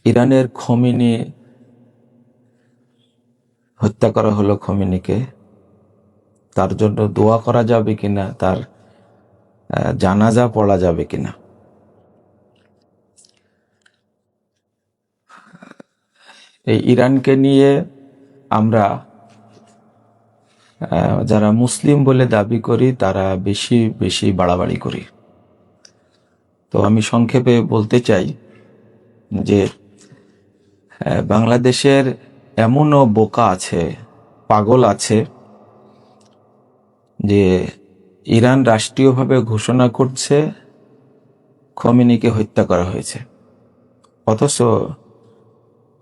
ইরানের খোমেনি হত্যা করা হলো। খোমেনিকে, তার জন্য দোয়া করা যাবে কিনা, তার জানাজা পড়া যাবে কিনা। এই ইরানকে নিয়ে আমরা যারা মুসলিম বলে দাবি করি তারা বেশি বেশি বাড়াবাড়ি করি। তো আমি সংক্ষেপে বলতে চাই যে বাংলাদেশের এমনও বোকা আছে, পাগল আছে, যে ইরান রাষ্ট্রীয়ভাবে ঘোষণা করছে খোমেনিকে হত্যা করা হয়েছে, অথচ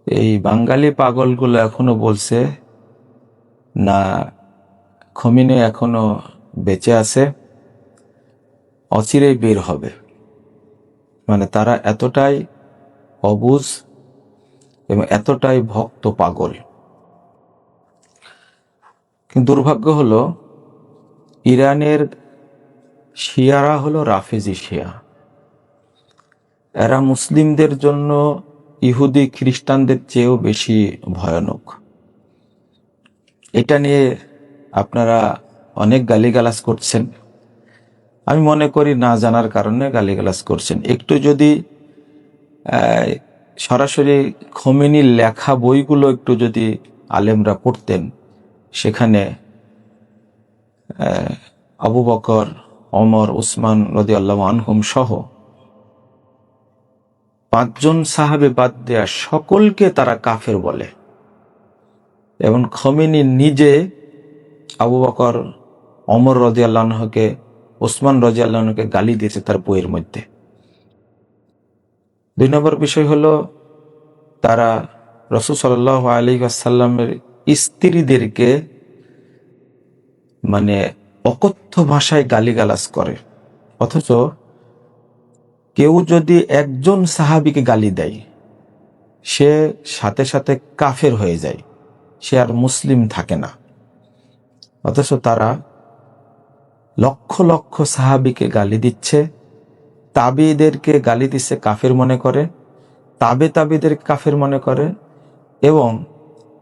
এই বাঙালি পাগলগুলো এখনো বলছে না, খোমেনি এখনো বেঁচে আছে, অচিরেই বের হবে। মানে তারা এতটাই অবুঝ এবং এতটাই ভক্ত পাগল। কিন্তু দুর্ভাগ্য হলো ইরানের শিয়ারা হলো রাফেজি শিয়া। এরা মুসলিমদের জন্য ইহুদি খ্রিস্টানদের চেয়েও বেশি ভয়ানক। এটা নিয়ে আপনারা অনেক গালিগালাজ করছেন। আমি মনে করি না জানার কারণে গালিগালাজ করছেন। একটু যদি সরাসরি খোমেনির লেখা বইগুলো একটু যদি আলেমরা পড়তেন, সেখানে আবু বকর, ওমর, উসমান রাদিয়াল্লাহু আনহুম সহ 5 জন সাহাবে বাদ দেয়া সকলকে তারা কাফের বলে। এবং খোমেনি নিজে আবু বকর, ওমর রাদিয়াল্লাহু আনহুকে, উসমান রাদিয়াল্লাহু আনহুকে গালি দিয়েছে তার বইয়ের মধ্যে। 2 নম্বর বিষয় হলো তারা রাসূল সাল্লাল্লাহু আলাইহি ওয়াসাল্লামের স্ত্রীদেরকে মানে অকথ্য ভাষায় গালিগালাজ করে। অথচ কেউ যদি একজন সাহাবীকে গালি দেয়, সে সাথে সাথে কাফের হয়ে যায়, সে আর মুসলিম থাকে না। অথচ তারা লক্ষ লক্ষ সাহাবীকে গালি দিচ্ছে, তাবিদেরকে গালি দিচ্ছে, কাফের মনে করে, তাবিদের কাফের মনে করে। এবং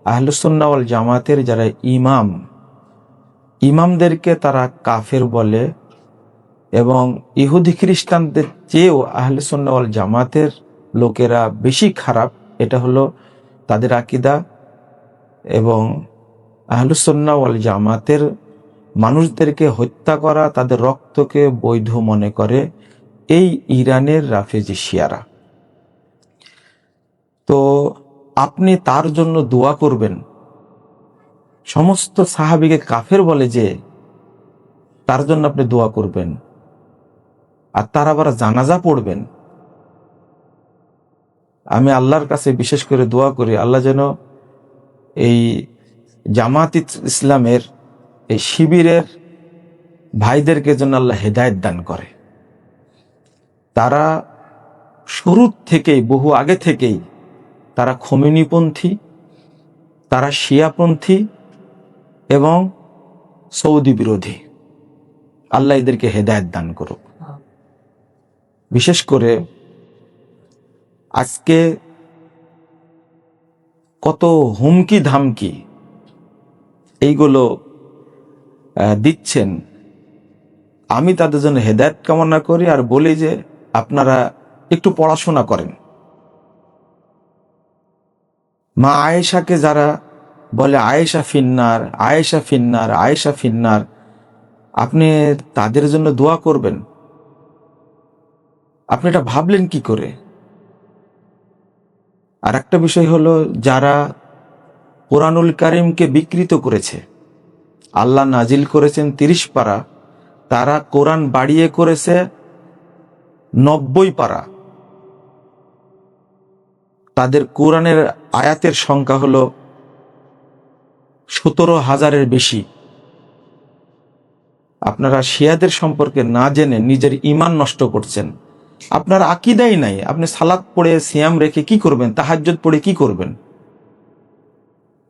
আহলুস সুন্নাহ ওয়াল জামাতের যারা ইমামদেরকে তারা কাফের বলে। এবং ইহুদি খ্রিস্টানদের চেয়েও আহলুস সুন্নাহ ওয়াল জামাতের লোকেরা বেশি খারাপ, এটা হলো তাদের আকীদা। এবং আহলুস সুন্নাহ ওয়াল জামাতের মানুষদেরকে হত্যা করা, তাদের রক্তকে বৈধ মনে করে এই ইরানের রাফেজি শিয়ারা। তো আপনি তার জন্য দোয়া করবেন, সমস্ত সাহাবীকে কাফের বলে যে তার জন্য আপনি দোয়া করবেন, আর তার আবার জানাজা পড়বেন। আমি আল্লাহর কাছে বিশেষ করে দোয়া করি, আল্লাহ যেন এই জামাত ইসলামের এই শিবিরের ভাইদেরকে যেন আল্লাহ হেদায়েত দান করে। তারা শুরুর থেকেই, বহু আগে থেকেই তারা খোমেনিপন্থী, তারা শিয়াপন্থী এবং সৌদি বিরোধী। আল্লাহ এদেরকে হেদায়েত দান করুক। বিশেষ করে আজকে কত হুমকি ধামকি এইগুলো দিচ্ছেন, আমি তাদের জন্য হেদায়েত কামনা করি আর বলি যে আপনারা একটু পড়াশোনা করেন। মা আয়েশাকে যারা বলে আয়েশা ফিন্নার, আয়েশা ফিন্নার, আয়েশা ফিন্নার, আপনি তাদের জন্য দোয়া করবেন? আপনি এটা ভাবলেন কি করে? আর একটা বিষয় হলো, যারা কোরআনুল কারীমকে বিকৃত করেছে, আল্লাহ নাজিল করেছেন 30 পারা, তারা কোরআন বাড়িয়ে করেছে 90 পারা। তাদের কোরআনের আয়াতের সংখ্যা হলো 17,000-এর বেশি। আপনারা শিয়াদের সম্পর্কে না জেনে নিজের ঈমান নষ্ট করছেন। আপনার আকীদাই নাই, আপনি সালাত পড়ে সিয়াম রেখে কি করবেন? তাহাজ্জুদ পড়ে কি করবেন?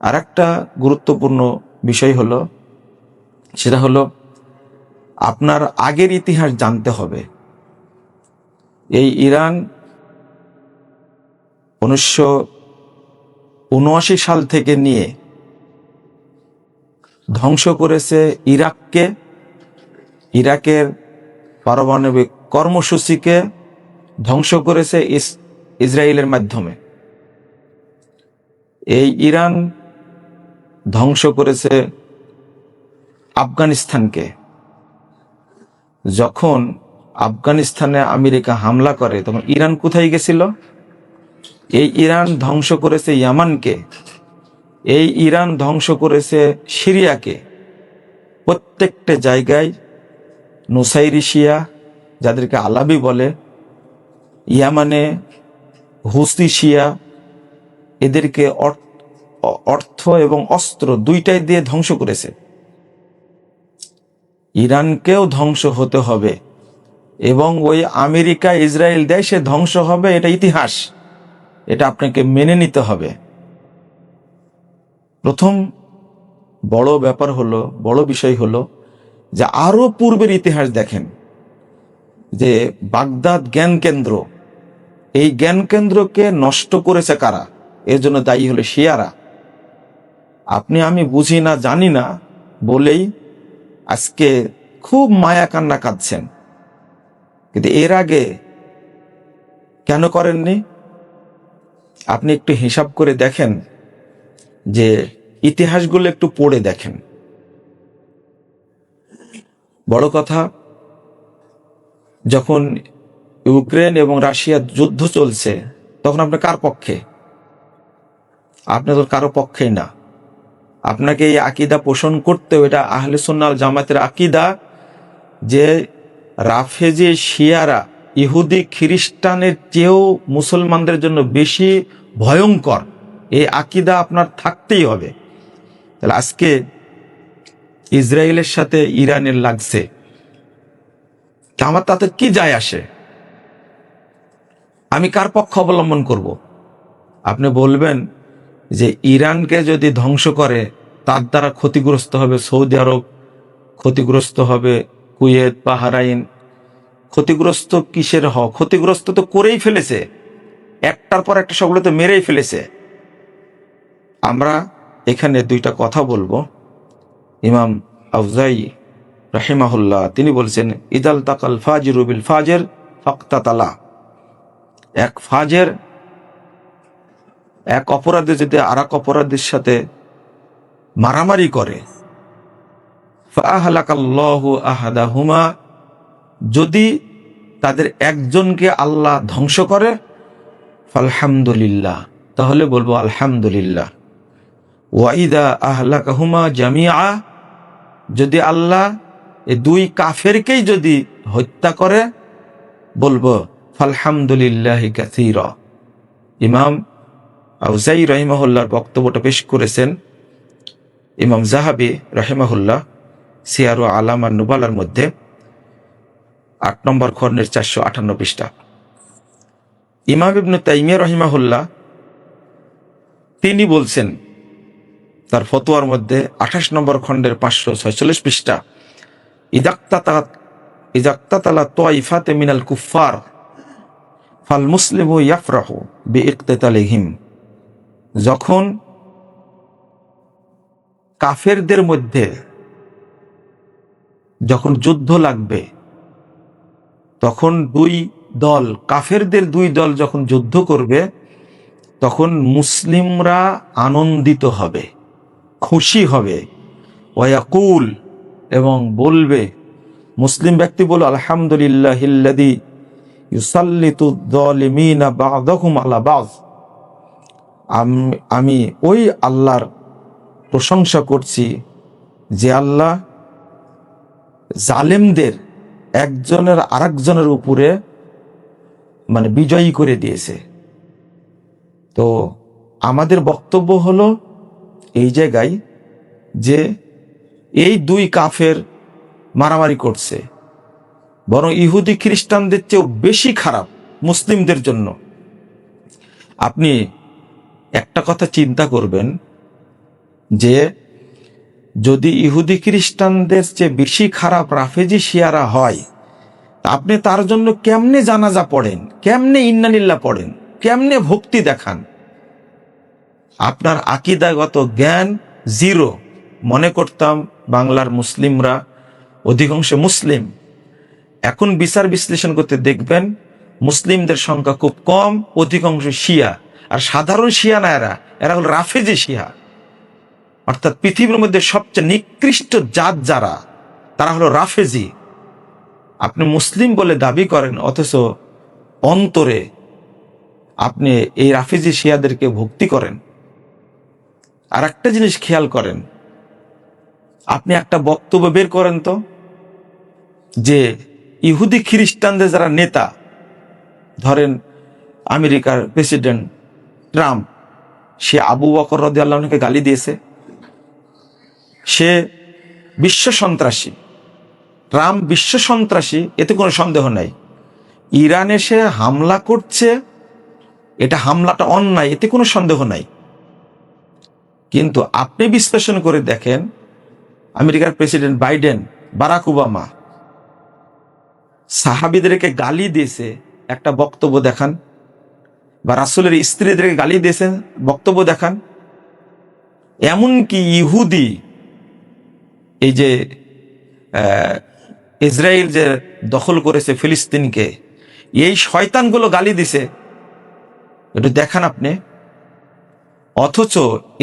আর একটা গুরুত্বপূর্ণ বিষয় হলো, সেটা হলো আপনার আগের ইতিহাস জানতে হবে। এই ইরান 1979 সাল থেকে নিয়ে ধ্বংস করেছে ইরাককে, ইরাকের পারমাণবিক কর্মসূচিকে ধ্বংস করেছে ইসরায়েলের মাধ্যমে। এই ইরান ধ্বংস করেছে আফগানিস্তানকে। যখন আফগানিস্তানে আমেরিকা হামলা করে তখন ইরান কোথায় গেছিল? এই ইরান ধ্বংস করেছে ইয়ামানকে, এই ইরান ধ্বংস করেছে সিরিয়াকে। প্রত্যেকটা জায়গায় নুসাইরি শিয়া, যাদেরকে আলাবি বলে, ইয়ামানে হুসি শিয়া, এদেরকে অর্থ এবং অস্ত্র দুইটাই দিয়ে ধ্বংস করেছে। ইরানকেও ধ্বংস হতে হবে এবং ওই আমেরিকা ইসরায়েল দেশে ধ্বংস হবে, এটা ইতিহাস, এটা আপনাকে মেনে নিতে হবে। প্রথম বড় ব্যাপার হলো, বড় বিষয় হলো যে আরো পূর্বের ইতিহাস দেখেন, যে বাগদাদ জ্ঞান কেন্দ্র, এই জ্ঞান কেন্দ্রকে নষ্ট করেছে কারা? এর জন্য দায়ী হলো শিয়ারা। আপনি আমি বুঝি না, জানি না বলেই আজকে খুব মায়া কান্না কাঁদছেন, কিন্তু এর আগে কেন করেননি? আপনি একটু হিসাব করে দেখেন, যে ইতিহাসগুলো একটু পড়ে দেখেন। বড় কথা, যখন ইউক্রেন এবং রাশিয়ার যুদ্ধ চলছে তখন আপনি কার পক্ষে? আপনি তো কারো পক্ষেই না। আপনাকে এই আকীদা পোষণ করতে, এটা আহলে সুন্নাহ ওয়াল জামাতের আকীদা, যে রাফেজি শিয়ারা ইহুদি খ্রিস্টানের চেয়েও মুসলমানদের জন্য বেশি ভয়ঙ্কর, এই আকীদা আপনার থাকতেই হবে। তাহলে আজকে ইসরায়েলের সাথে ইরানের লাগছে, আমার তাতে কি যায় আসে? আমি কার পক্ষ অবলম্বন করব? আপনি বলবেন যে ইরানকে যদি ধ্বংস করে তার দ্বারা ক্ষতিগ্রস্ত হবে সৌদি আরব, ক্ষতিগ্রস্ত হবে কুয়েত, বাহরাইন। ক্ষতিগ্রস্ত কিসের ক্ষতিগ্রস্ত তো করেই ফেলেছে, একটার পর একটা সবগুলো তো মেরেই ফেলেছে। আমরা এখানে দুইটা কথা বলবো। ইমাম আউজাই রাহিমাহুল্লাহ তিনি বলছেন, ইদাল তাকাল ফাজিরু বিল ফাজের ফাক্তাতালা। এক ফাজের, এক অপরাধী যদি আর এক অপরাধীর সাথে মারামারি করে, ফাআহলাকাল্লাহু আহাদাহুমা, যদি তাদের একজনকে আল্লাহ ধ্বংস করে, ফালহামদুলিল্লাহ, তাহলে বলবো আলহামদুলিল্লাহ। ওয়াইদা আহলাকাহুমা জামিআ, যদি আল্লাহ এই দুই কাফেরকেই যদি হত্যা করে, বলবো ফালহামদুলিল্লাহি কাসীরা। ইমাম আউজাই রাহিমাহুল্লাহর বক্তব্যটা পেশ করেছেন ইমাম যাহাবী রাহিমাহুল্লাহ সিয়ারু আলাম আন নুবালার মধ্যে 8 নম্বর খণ্ডের 458 পৃষ্ঠা। ইমাম ইবনে তাইমিয়া রাহিমাহুল্লাহ তিনি বলছেন তার ফতোয়ার মধ্যে 28 নম্বর খণ্ডের 546 পৃষ্ঠা, ইদাক্তাতালা তাইফাতে মিনাল কুফার ফাল মুসলিমু ইয়াফরাহু বিইকতিতালিহিম, যখন কাফেরদের মধ্যে যখন যুদ্ধ লাগবে, তখন দুই দল, কাফেরদের দুই দল যখন যুদ্ধ করবে, তখন মুসলিমরা আনন্দিত হবে, খুশি হবে। ওয়ায়াকুল, এবং বলবে, মুসলিম ব্যক্তি বলে, আলহামদুলিল্লাহিল্লাযী ইউসাল্লিতু যালিমিনা বা'দাহুম আলা বা'দ, আমি ওই আল্লাহর প্রশংসা করছি যে আল্লাহ জালেমদের একজনের আরেকজনের উপরে মানে বিজয়ী করে দিয়েছে। তো আমাদের বক্তব্য হলো এই জায়গায় যে এই দুই কাফের মারামারি করছে, বরং ইহুদি খ্রিস্টানদের চেয়েও বেশি খারাপ মুসলিমদের জন্য। আপনি একটা কথা চিন্তা করবেন, যে যদি ইহুদি খ্রিস্টানদের চেয়ে বেশি খারাপ রাফেজি শিয়ারা হয়, আপনি তার জন্য কেমনে জানাজা পড়েন, কেমনে ইন্নালিল্লাহ পড়েন? কেমনে ভক্তি দেখান? আপনার আকীদাগত জ্ঞান জিরো। মনে করতাম বাংলার মুসলিমরা অধিকাংশ মুসলিম, এখন বিচার বিশ্লেষণ করতে দেখবেন মুসলিমদের সংখ্যা খুব কম, অধিকাংশ শিয়া। আর সাধারণ শিয়া না, এরা হল রাফেজি শিয়া, অর্থাৎ পৃথিবীর মধ্যে সবচেয়ে নিকৃষ্ট জাত যারা, তারা হলো রাফেজি। আপনি মুসলিম বলে দাবি করেন, অথচ অন্তরে আপনি এই রাফেজি শিয়াদেরকে ভক্তি করেন। আর একটা জিনিস খেয়াল করেন, আপনি একটা বক্তব্য বের করেন তো, যে ইহুদি খ্রিস্টানদের যারা নেতা, ধরেন আমেরিকার প্রেসিডেন্ট ট্রাম্প, সে আবু বকর রাদিয়াল্লাহু আনহুকে গালি দিয়েছে, সে বিশ্ব সন্ত্রাসী। ট্রাম্প বিশ্ব সন্ত্রাসী, এতে কোনো সন্দেহ নাই। ইরানে সে হামলা করছে, এটা হামলাটা অন্যায়, এতে কোনো সন্দেহ নাই। কিন্তু আপনি বিশ্লেষণ করে দেখেন, আমেরিকার প্রেসিডেন্ট বাইডেন, বারাক ওবামা সাহাবীদেরকে গালি দিয়েছে, একটা বক্তব্য দেখান। বা রাসূলের স্ত্রীদেরকে গালি দিয়েছেন, বক্তব্য দেখান। এমনকি ইহুদি, এই যে ইসরায়েল যে দখল করেছে ফিলিস্তিনকে, এই শয়তানগুলো গালি দিছে, একটু দেখান আপনি। অথচ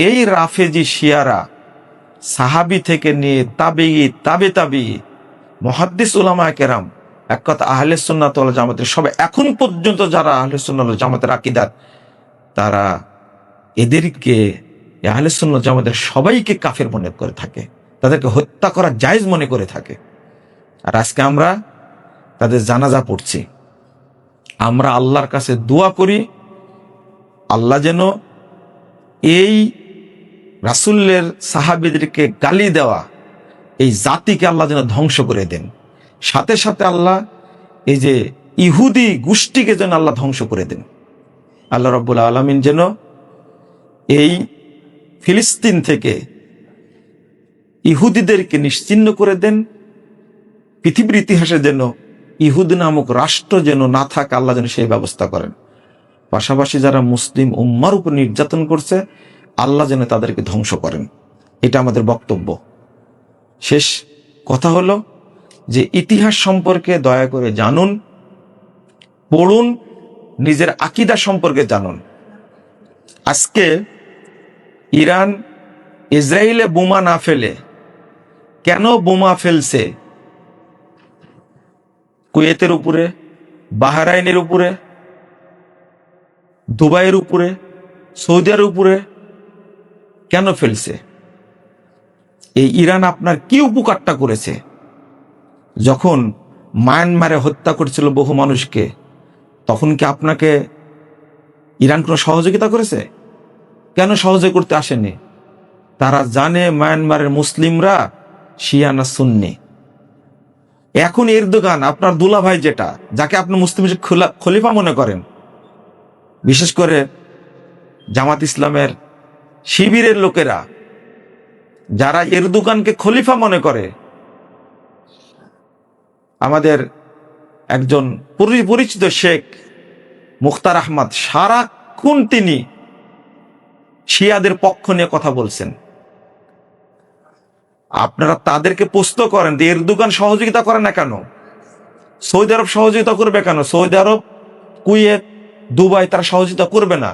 এই রাফেজি শিয়ারা সাহাবি থেকে নিয়ে তাবে মুহাদ্দিস উলামায়ে কেরাম, এক কথা আহলে সুন্নাত ওয়াল জামাতের সবাই, এখন পর্যন্ত যারা আহলে সুন্নাত ওয়াল জামাতের আকীদার, তারা এদেরকে, আহলে সুন্নাত জামাতের সবাইকে কাফের মনে করে থাকে, তাদেরকে হত্যা করা জায়েজ মনে করে থাকে। আর আজকে আমরা তাদের জানাজা পড়ছি। আমরা আল্লাহর কাছে দোয়া করি, আল্লাহ যেন এই রাসূলের সাহাবীদেরকে গালি দেওয়া এই জাতিকে আল্লাহ যেন ধ্বংস করে দেন। সাথে সাথে আল্লাহ এই যে ইহুদি গোষ্ঠীকে যেন আল্লাহ ধ্বংস করে দেন। আল্লাহ রাব্বুল আলামিন যেন এই ফিলিস্তিন থেকে ইহুদিদেরকে নিশ্চিহ্ন করে দেন। পৃথিবীর ইতিহাসে যেন ইহুদি নামক রাষ্ট্র যেন না থাকে, আল্লাহ যেন সেই ব্যবস্থা করেন। পাশাপাশি যারা মুসলিম উম্মার উপর নির্যাতন করছে, আল্লাহ যেন তাদেরকে ধ্বংস করেন। এটা আমাদের বক্তব্য। শেষ কথা হলো যে ইতিহাস সম্পর্কে দয়া করে জানুন, পড়ুন, নিজের আকীদা সম্পর্কে জানুন। আজকে ইরান ইসরায়েলে বোমা না ফেলে, কেন বোমা ফেলছে কুয়েতের উপরে, বাহরাইনের উপরে, দুবাইয়ের উপরে, সৌদি আরবের উপরে কেন ফেলছে? এই ইরান আপনার কি উপকারটা করেছে? যখন মায়ানমারে হত্যা করছিল বহু মানুষকে, তখন কি আপনাকে ইরান কোনো সহযোগিতা করেছে? কেন সহযোগিতা করতে আসেনি? তারা জানে মায়ানমারের মুসলিমরা শিয়া না সুন্নি। এখন এরদোগান, আপনার দুলাভাই, যেটা, যাকে আপনি মুসলিম খলিফা মনে করেন, বিশেষ করে জামাত ইসলামের শিবিরের লোকেরা যারা এরদোগানকে খলিফা মনে করে, আমাদের একজন পরিচিত শেখ মুখতার আহমদ, সারাক্ষণ তিনি শিয়াদের পক্ষ নিয়ে কথা বলছেন। আপনারা তাদেরকে প্রশ্ন করেন যে এরদোগান সহযোগিতা করে না কেন? সৌদি আরব সহযোগিতা করবে কেন? সৌদি আরব, কুয়েত, দুবাই তারা সহযোগিতা করবে না।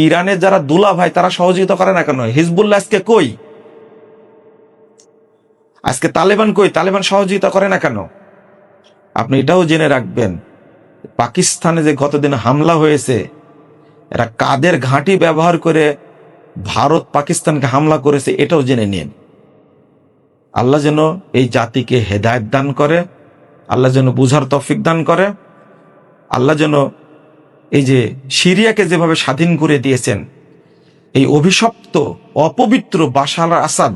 ইরানের যারা দুলা ভাই তারা সহযোগিতা করে না কেন? হিজবুল্লাহ আজকে কই? আজকে তালেবান কই? তালেবান সহযোগিতা করে না কেন? আপনি এটাও জেনে রাখবেন, পাকিস্তানে যে গতদিন হামলা হয়েছে, এরা কাদের ঘাঁটি ব্যবহার করে ভারত পাকিস্তানকে হামলা করেছে, এটাও জেনে নিন। আল্লাহ যেন এই জাতিকে হেদায়েত দান করে, আল্লাহ যেন বুঝার তৌফিক দান করে, আল্লাহ যেন এই যে সিরিয়াকে যেভাবে স্বাধীন করে দিয়েছেন, এই অভিশপ্ত অপবিত্র বাশার আল আসাদ,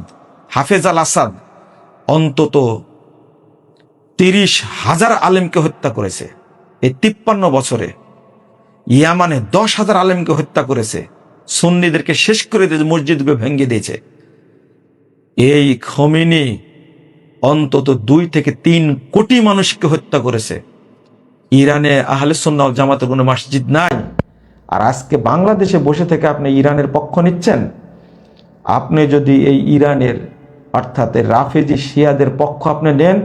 হাফেজ আল আসাদ অন্তত 30,000 আলেমকে হত্যা করেছে এই 53 বছরে। ইয়ামানে 10,000 আলেমকে হত্যা করেছে, সুন্নিদেরকে শেষ করে দিয়েছে, মসজিদকে ভেঙে দিয়েছে। এই খমেনি অন্তত 2 থেকে 3 কোটি মানুষকে হত্যা করেছে। ইরানে আহলে সুন্নাহ ওয়াল জামাতের কোনো মসজিদ নাই, আর আজকে বাংলাদেশে বসে থেকে আপনি ইরানের পক্ষ নিচ্ছেন। আপনি যদি এই ইরানের অর্থাৎ রাফেজি শিয়াদের পক্ষ আপনি নেন,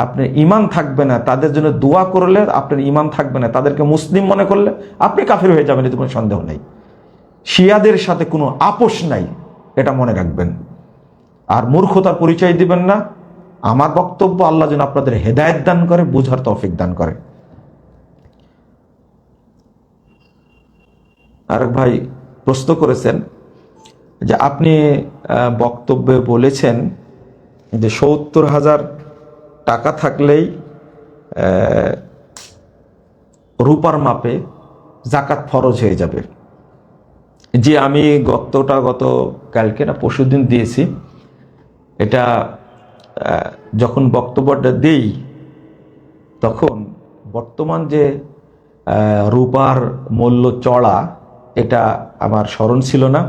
আপনার ইমান থাকবে না। তাদের জন্য দোয়া করলে আপনার ইমান থাকবে না। তাদেরকে মুসলিম মনে করলে আপনি কাফির হয়ে যাবেন, এতে কোনো সন্দেহ নেই। শিয়াদের সাথে কোনো আপোষ নাই, এটা মনে রাখবেন। আর মূর্খতার পরিচয় দিবেন না। আমার বক্তব্য আল্লাহ যেন আপনাদের হেদায়েত দান করে, বুঝার তৌফিক দান করে। আরেক ভাই প্রশ্ন করেছেন যে আপনি বক্তব্যে বলেছেন যে ৭০,০০০ টাকা থাকলেই রূপার মাপে জাকাত ফরজ হয়ে যাবে। জি, আমি গত কালকে না পরশুদিন দিয়েছি। এটা যখন বক্তব্যটা দেই তখন বর্তমান যে রূপার মূল্য চড়া, এটা আমার স্মরণ ছিল না।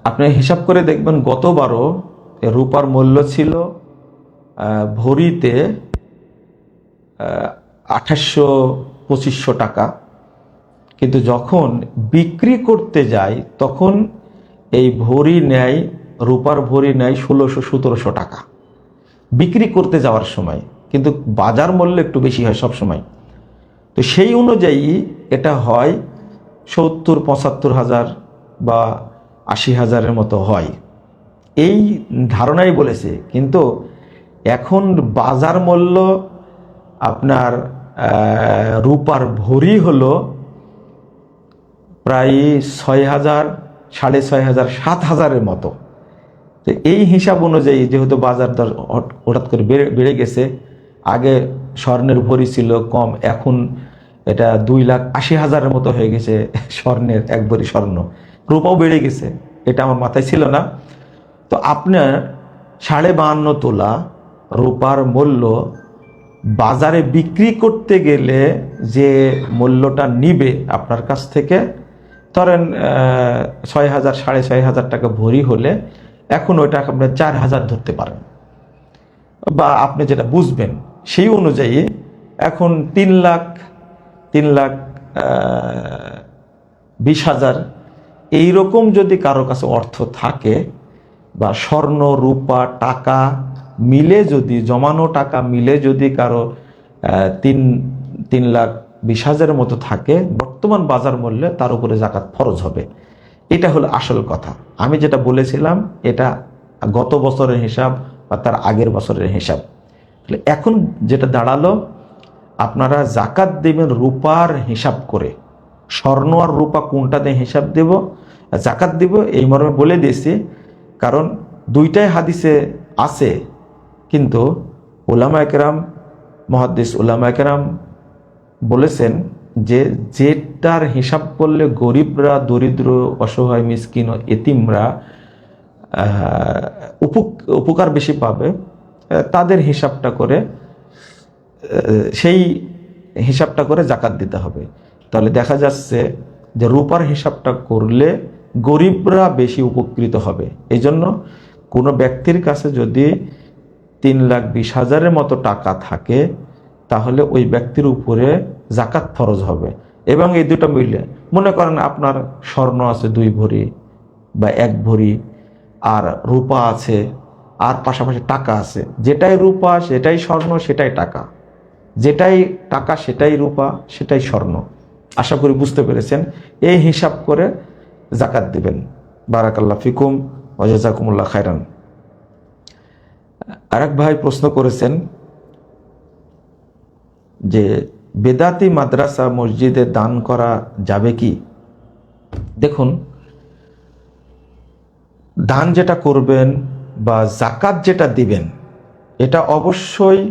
আপনি হিসাব করে দেখবেন গতবারও রূপার মূল্য ছিল ভরিতে ২৮০০-২৫০০ টাকা, কিন্তু যখন বিক্রি করতে যাই তখন এই ভরি নেয়, রূপার ভরি নেয় ১৬০০-১৭০০ টাকা বিক্রি করতে যাওয়ার সময়, কিন্তু বাজার মূল্য একটু বেশি হয় সব সময়। তো সেই অনুযায়ী এটা হয় ৭০-৭৫,০০০ বা ৮০,০০০-এর মতো হয়, এই ধারণাই বলেছে। কিন্তু এখন বাজার মূল্য আপনার রূপার ভরি হলো প্রায় ৬,০০০, ৬,৫০০, ৭,০০০-এর মতো। তো এই হিসাব অনুযায়ী যেহেতু বাজার দর হঠাৎ করে বেড়ে গেছে, আগে স্বর্ণের ভরি ছিল কম, এখন এটা ২,৮০,০০০-এর মতো হয়ে গেছে স্বর্ণের এক ভরি স্বর্ণ। রূপাও বেড়ে গেছে, এটা আমার মাথায় ছিল না। তো আপনার ৫২.৫ তোলা রূপার মূল্য বাজারে বিক্রি করতে গেলে যে মূল্যটা নিবে আপনার কাছ থেকে, ধরেন ৬,০০০, ৬,৫০০ টাকা ভরি হলে এখন ওইটা আপনার ৪,০০০ ধরতে পারেন, বা আপনি যেটা বুঝবেন সেই অনুযায়ী এখন ৩,২০,০০০ এইরকম যদি কারো কাছে অর্থ থাকে, বা স্বর্ণ রূপা টাকা মিলে যদি, জমানো টাকা মিলে যদি কারো ৩,২০,০০০-এর মতো থাকে বর্তমান বাজার মূল্যে, তার উপরে জাকাত ফরজ হবে। এটা হলো আসল কথা। আমি যেটা বলেছিলাম এটা গত বছরের হিসাব বা তার আগের বছরের হিসাব। এখন যেটা দাঁড়ালো, আপনারা জাকাত দেবেন রূপার হিসাব করে। স্বর্ণ আর রূপা কোনটাতে হিসাব দেব, জাকাত দিব, এই মর্মে বলে দিয়েছি। কারণ দুইটাই হাদিসে আছে, কিন্তু উলামায়ে কেরাম, মুহাদ্দিস উলামায়ে কেরাম বলেছেন যে যেটার হিসাব করলে গরিবরা, দরিদ্র, অসহায়, মিসকিন ও এতিমরা উপকার বেশি পাবে, তাদের হিসাবটা করে, সেই হিসাবটা করে জাকাত দিতে হবে। তাহলে দেখা যাচ্ছে যে রূপার হিসাবটা করলে গরিবরা বেশি উপকৃত হবে। এই জন্য কোনো ব্যক্তির কাছে যদি ৩,২০,০০০-এর মতো টাকা থাকে, তাহলে ওই ব্যক্তির উপরে জাকাত ফরজ হবে। এবং এই দুটো মিলে, মনে করেন আপনার স্বর্ণ আছে ২ ভরি বা ১ ভরি, আর রূপা আছে, আর পাশাপাশি টাকা আছে। যেটাই রূপা সেটাই স্বর্ণ, সেটাই টাকা, যেটাই টাকা সেটাই রূপা, সেটাই স্বর্ণ। আশা করি বুঝতে পেরেছেন। এই হিসাব করে জাকাত দিবেন। বারাকাল্লাহ ফিকুম ওয়া জাযাকুমুল্লাহ খায়রান। আরেক ভাই প্রশ্ন করেছেন যে বেদাতি মাদ্রাসা মসজিদে দান করা যাবে কি? দেখুন, দান যেটা করবেন বা জাকাত যেটা দিবেন, এটা অবশ্যই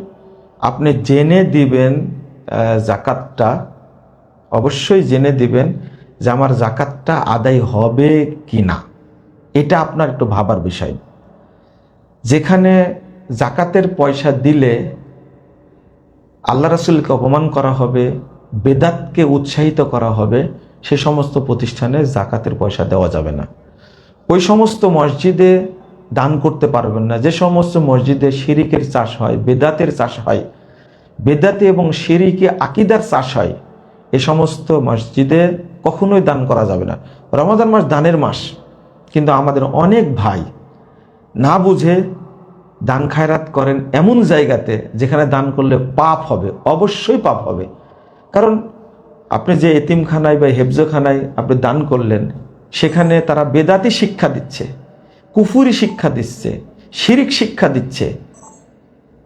আপনি জেনে দিবেন। জাকাতটা অবশ্যই জেনে দিবেন যে আমার জাকাতটা আদায় হবে কি না, এটা আপনার একটু ভাবার বিষয়। যেখানে জাকাতের পয়সা দিলে আল্লাহ রাসূলকে অপমান করা হবে, বেদাতকে উৎসাহিত করা হবে, সে সমস্ত প্রতিষ্ঠানে জাকাতের পয়সা দেওয়া যাবে না। ওই সমস্ত মসজিদে দান করতে পারবেন না যে সমস্ত মসজিদে শিরিকের চাষ হয়, বেদাতের চাষ হয়, বেদাতে এবং শিরিকে আকিদার চাষ হয়, এ সমস্ত মসজিদে কখনোই দান করা যাবে না। রমাদান মাস দানের মাস, কিন্তু আমাদের অনেক ভাই না বুঝে দান খায়রাত করেন এমন জায়গাতে যেখানে দান করলে পাপ হবে, অবশ্যই পাপ হবে। কারণ আপনি যে এতিমখানায় বা হেফজখানায় আপনি দান করলেন, সেখানে তারা বেদাতি শিক্ষা দিচ্ছে, কুফুরি শিক্ষা দিচ্ছে, শিরিক শিক্ষা দিচ্ছে,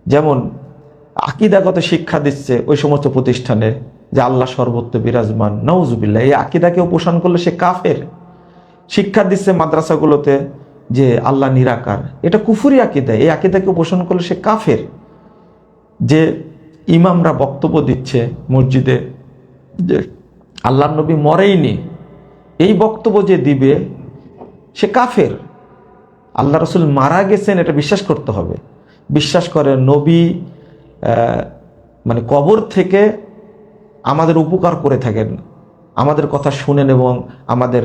যেমন আকীদাগত শিক্ষা দিচ্ছে ওই সমস্ত প্রতিষ্ঠানে যে আল্লাহ সর্বত্র বিরাজমান, নাউজুবিল্লাহ। এই আকীদাকে পোষণ করলে সে কাফের। শিক্ষা দিচ্ছে মাদ্রাসাগুলোতে যে আল্লাহ নিরাকার, এটা কুফুরি আকীদা। এই আকীদাকে পোষণ করলে সে কাফের। যে ইমামরা বক্তব্য দিচ্ছে মসজিদে যে আল্লাহ নবী মরেইনি, এই বক্তব্য যে দিবে সে কাফের। আল্লাহ রসুল মারা গেছেন এটা বিশ্বাস করতে হবে। বিশ্বাস করে নবী মানে কবর থেকে আমাদের উপকার করে থাকেন, আমাদের কথা শুনেন এবং আমাদের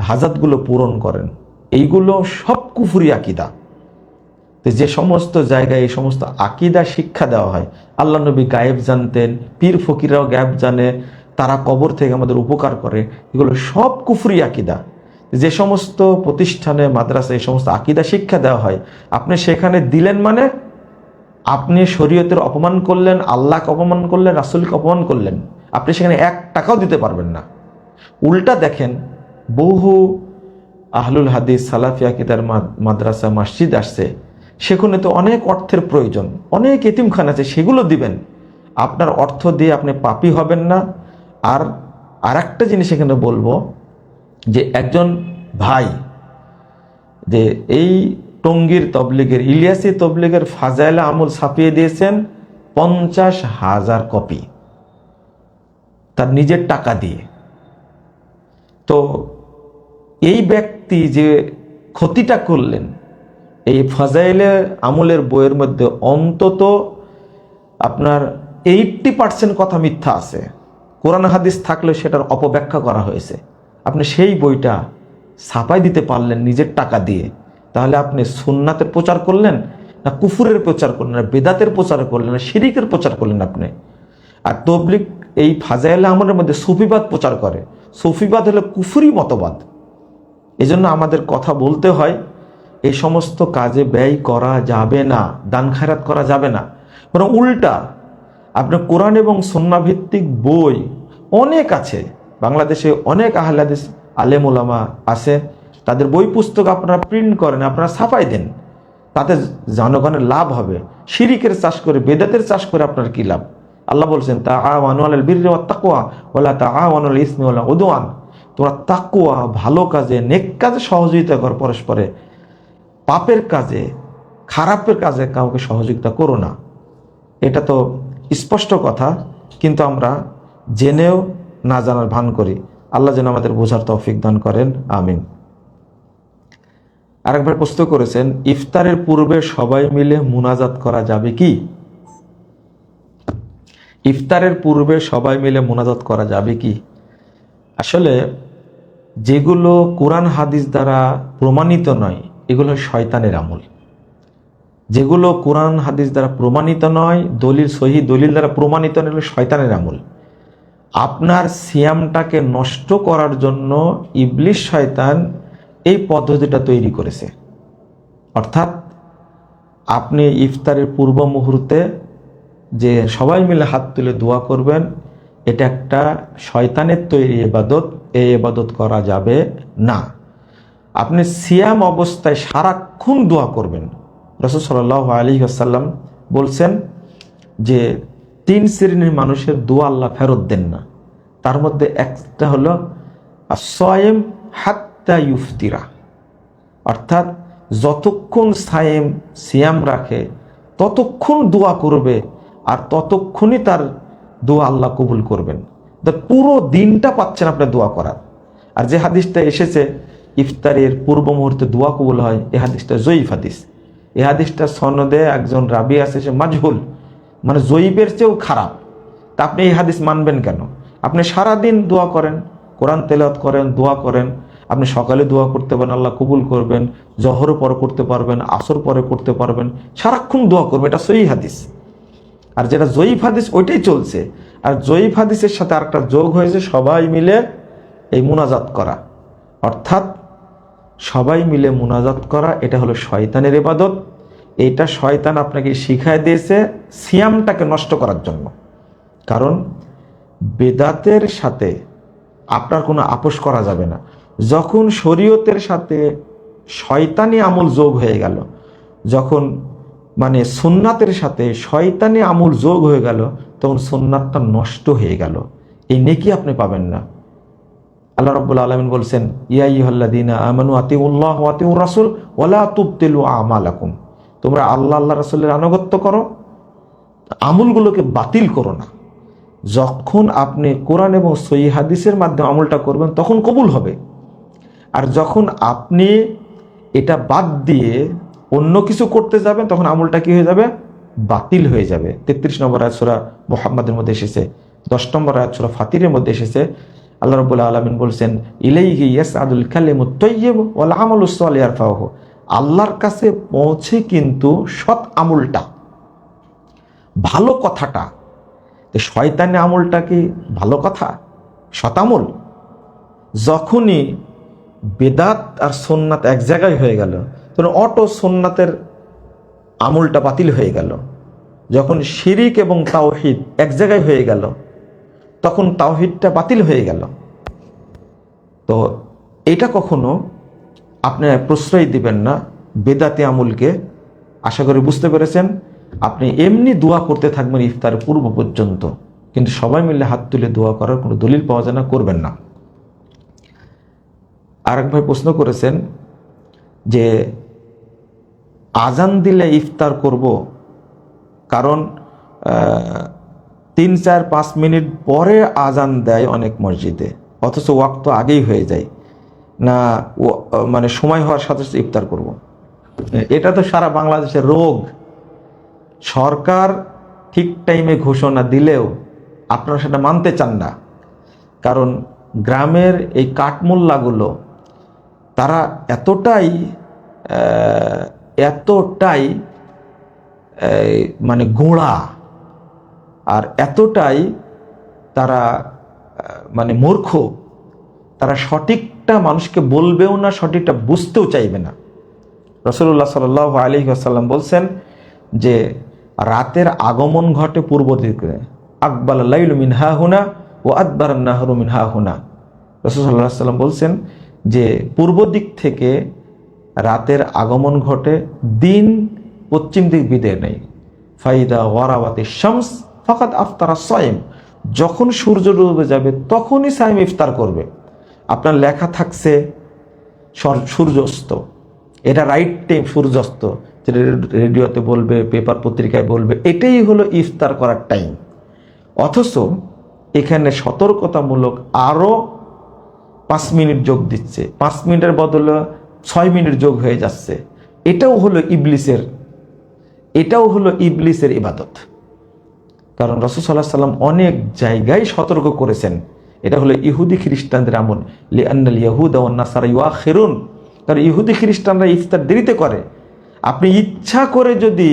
হাজাতগুলো পূরণ করেন, এইগুলো সব কুফরি আকীদা। তো যে সমস্ত জায়গায় এই সমস্ত আকীদা শিক্ষা দেওয়া হয়, আল্লাহ নবী গায়েব জানতেন, পীর ফকিরাও গায়েব জানে, তারা কবর থেকে আমাদের উপকার করে, এগুলো সব কুফরি আকীদা। যে সমস্ত প্রতিষ্ঠানে মাদ্রাসা এই সমস্ত আকীদা শিক্ষা দেওয়া হয়, আপনি সেখানে দিলেন মানে আপনি শরীয়তের অপমান করলেন, আল্লাহকে অপমান করলেন, রাসূলকে অপমান করলেন। আপনি সেখানে 1 টাকাও দিতে পারবেন না। উল্টা দেখেন, বহু আহলুল হাদিস সালাফি আকীদার মাদ্রাসা মসজিদ আসছে, সেখানে তো অনেক অর্থের প্রয়োজন, অনেক এতিমখানা আছে, সেগুলো দিবেন। আপনার অর্থ দিয়ে আপনি পাপী হবেন না। আর আরেকটা জিনিস এখানে বলবো যে একজন ভাই যে এই টঙ্গীর তবলিগের, ইলিয়াসি তবলিগের ফাজাইলে আমল ছাপিয়ে দিয়েছেন 50,000 কপি তার নিজের টাকা দিয়ে। তো এই ব্যক্তি যে ক্ষতিটা করলেন, এই ফাজাইলে আমলের বইয়ের মধ্যে অন্তত আপনার 80% কথা মিথ্যা আছে। কোরআন হাদিস থাকলে সেটার অপব্যাখ্যা করা হয়েছে। আপনি সেই বইটা ছাপাই দিতে পারলেন নিজের টাকা দিয়ে, তাহলে আপনি সুন্নাতের প্রচার করলেন না কুফুরের প্রচার করলেন, না বেদাতের প্রচার করলেন, না শিরিকের প্রচার করলেন আপনি। আর তবলিগ এই ফাজাইলে আমলের মধ্যে সুফিবাদ প্রচার করে। সুফিবাদ হলো কুফুরি মতবাদ। এজন্য আমাদের কথা বলতে হয়, এই সমস্ত কাজে ব্যয় করা যাবে না, দান খায়রাত করা যাবে না। বরং উল্টা আপনার কোরআন এবং সুন্নাহ ভিত্তিক বই অনেক আছে। বাংলাদেশে অনেক আহলে হাদিস আলেম ওলামা আছে, তাদের বই পুস্তক আপনারা প্রিন্ট করেন, আপনারা ছাপাই দেন, তাতে জনগণের লাভ হবে। শিরিকের চাষ করে, বেদাতের চাষ করে আপনার কি লাভ? আল্লাহ বলছেন তাআওয়ানু আলাল বিররি ওয়াত তাকওয়া ওয়ালা তাআওয়ানু আলাল ইসমি ওয়াল উদওয়ান। তোমরা তাকওয়া, ভালো কাজে, নেক কাজে সহযোগিতা কর পরস্পরে, পাপের কাজে, খারাপের কাজে কাউকে সহযোগিতা করো না। এটা তো স্পষ্ট কথা, কিন্তু আমরা জেনেও না জানার ভান করি। আল্লাহ যেন আমাদের বোঝার তৌফিক দান করেন, আমিন। আরেকবার প্রশ্ন করেছেন, ইফতারের পূর্বে সবাই মিলে মুনাজাত করা যাবে কি? ইফতারের পূর্বে সবাই মিলে মুনাজাত করা যাবে কি? আসলে যেগুলো কোরআন হাদিস দ্বারা প্রমাণিত নয়, এগুলো শয়তানের আমল। যেগুলো কোরআন হাদিস দ্বারা প্রমাণিত নয়, দলিল সহি দলিল দ্বারা প্রমাণিত নয়, এগুলো শয়তানের আমল। আপনার সিয়ামটাকে নষ্ট করার জন্য ইবলিশ শয়তান এই পদ্ধতিটা তৈরি করেছে। অর্থাৎ আপনি ইফতারের পূর্ব মুহূর্তে যে সবাই মিলে হাত তুলে দোয়া করবেন, এটা একটা শয়তানের তৈরি ইবাদত, এই ইবাদত করা যাবে না। আপনি সিয়াম অবস্থায় সারাক্ষণ দোয়া করবেন। রাসূল সাল্লাল্লাহু আলাইহি ওয়াসাল্লাম বলছেন যে 3 শ্রেণীর মানুষের দোয়া আল্লাহ ফেরত দেন না। তার মধ্যে একটা হলো as-সায়েম হাত্তা ইফতিরা, অর্থাৎ যতক্ষণ সিয়াম রাখে ততক্ষণ দোয়া করবে, আর ততক্ষণই তার দোয়া আল্লাহ কবুল করবেন। পুরো দিনটা পাচ্ছেন আপনার দোয়া করার। আর যে হাদিসটা এসেছে ইফতারের পূর্ব মুহূর্তে দোয়া কবুল হয়, এই হাদিসটা জয়ীফ হাদিস। এই হাদিসটা সনদে একজন রাবি আছে, সে মাজহুল, মানে জয়ীফের চেয়েও খারাপ। তা আপনি এই হাদিস মানবেন কেন? আপনি সারাদিন দোয়া করেন, কোরআন তেলাওয়াত করেন, দোয়া করেন। আপনি সকালে দোয়া করতে পারেন, আল্লাহ কবুল করবেন। জহর পরে করতে পারবেন, আসর পরে করতে পারবেন, সারাক্ষণ দোয়া করবেন, এটা সহিহ হাদিস। আর যেটা জয়ীফ হাদিস ওইটাই চলছে। আর জয়ীফ হাদিসের সাথে আরেকটা যোগ হয়েছে সবাই মিলে এই মুনাজাত করা, অর্থাৎ সবাই মিলে মুনাজাত করা, এটা হলো শয়তানের ইবাদত। এইটা শয়তান আপনাকে শিখায় দিয়েছে সিয়ামটাকে নষ্ট করার জন্য। কারণ বেদাতের সাথে আপনার কোনো আপোষ করা যাবে না। যখন শরীয়তের সাথে শয়তানি আমল যোগ হয়ে গেল, যখন মানে সুন্নাতের সাথে শয়তানি আমল যোগ হয়ে গেল, তখন সুন্নাতটা নষ্ট হয়ে গেল, এই নেকি আপনি পাবেন না। আল্লাহ রাব্বুল আলামিন বলছেন, ইয়া আইয়ুহাল্লাযীনা আমানু আতিউল্লাহ ওয়া আতিউর রাসূল ওয়া লা তুবতিলু আমালাকুম, তোমরা আল্লাহ রাসূলের আনুগত্য করো, আমলগুলোকে বাতিল করো না। যখন আপনি কোরআন এবং সহিহ হাদিসের মাধ্যমে আমলটা করবেন তখন কবুল হবে। আর যখন আপনি এটা বাদ দিয়ে অন্য কিছু করতে যাবেন তখন আমলটা কি হয়ে যাবে? বাতিল হয়ে যাবে। 33 নম্বর আয়াত সূরা মুহাম্মাদের মধ্যে এসেছে, 10 নম্বর আয়াত সূরা ফাতিরের মধ্যে এসেছে। আল্লাহ রাব্বুল আলামিন বলছেন, ইলাইহি ইয়াসআদুল কালিমুত তাইয়্যিব ওয়াল আমালুস সালিহ ইয়ারফাউহু, আল্লাহর কাছে পৌঁছে কিন্তু সৎ আমলটা, ভালো কথাটা। তো শয়তানি আমলটা কি ভালো কথা, সৎ আমল? যখনই বেদাত আর সুন্নাত এক জায়গায় হয়ে গেল তখন অটো সুন্নাতের আমলটা বাতিল হয়ে গেল। যখন শিরিক এবং তাওহীদ এক জায়গায় হয়ে গেল তখন তাওহীদটা বাতিল হয়ে গেল। তো এটা কখনো আপনি প্রশ্রয় দিবেন না বেদাতি আমলকে। আশা করি বুঝতে পেরেছেন। আপনি এমনি দোয়া করতে থাকবেন ইফতার পূর্ব পর্যন্ত, কিন্তু সবাই মিলে হাত তুলে দোয়া করার কোনো দলিল পাওয়া যায় না, করবেন না। আরেক ভাই প্রশ্ন করেছেন যে আজান দিলে ইফতার করব, কারণ 3-4-5 মিনিট পরে আজান দেয় অনেক মসজিদে, অথচ ওয়াক্ত আগেই হয়ে যায় না, মানে সময় হওয়ার সাথে সাথে ইফতার করব। এটা তো সারা বাংলাদেশের রোগ। সরকার ঠিক টাইমে ঘোষণা দিলেও আপনারা সেটা মানতে চান না। কারণ গ্রামের এই কাঠমোল্লাগুলো তারা এতটাই মানে গোঁড়া, আর এতটাই তারা মানে মূর্খ, তারা সঠিকটা মানুষকে বলবেও না, সঠিকটা বুঝতেও চাইবে না। রাসূলুল্লাহ সাল্লাল্লাহু আলাইহি ওয়াসাল্লাম বলছেন যে রাতের আগমন ঘটে পূর্ব দিকে, আকবাল লাইলু মিন হাহুনা ও আদবারান নাহরু মিন হাহুনা। রাসূল সাল্লাল্লাহু আলাইহি ওয়াসাল্লাম বলছেন যে পূর্ব দিক থেকে রাতের আগমন ঘটে, দিন পশ্চিম দিক বিদায় নেই। ফাইদা ওয়ারাবাতিশ শামস ফাকাদ আফতারা সাইম, যখন সূর্য ডুবে যাবে তখনই সাইম ইফতার করবে। আপনার লেখা থাকছে সূর্যাস্ত, এটা রাইট টাইম সূর্যাস্ত, যেটা রেডিওতে বলবে, পেপার পত্রিকায় বলবে, এটাই হলো ইফতার করার টাইম। অথচ এখানে সতর্কতামূলক আরও 5 মিনিট যোগ দিচ্ছে, 5 মিনিটের বদলে 6 মিনিট যোগ হয়ে যাচ্ছে। এটাও হলো ইবলিসের ইবাদত। কারণ রাসূল সাল্লাল্লাহু আলাইহি ওয়াসাল্লাম অনেক জায়গায় সতর্ক করেছেন, এটা হলো ইহুদি খ্রিস্টানদের আমল। লিআন্নাল ইয়াহুদা ওয়ান নাসারা ইউআখিরুন, কারণ ইহুদি খ্রিস্টানরা ইফতার দেরিতে করে। আপনি ইচ্ছা করে যদি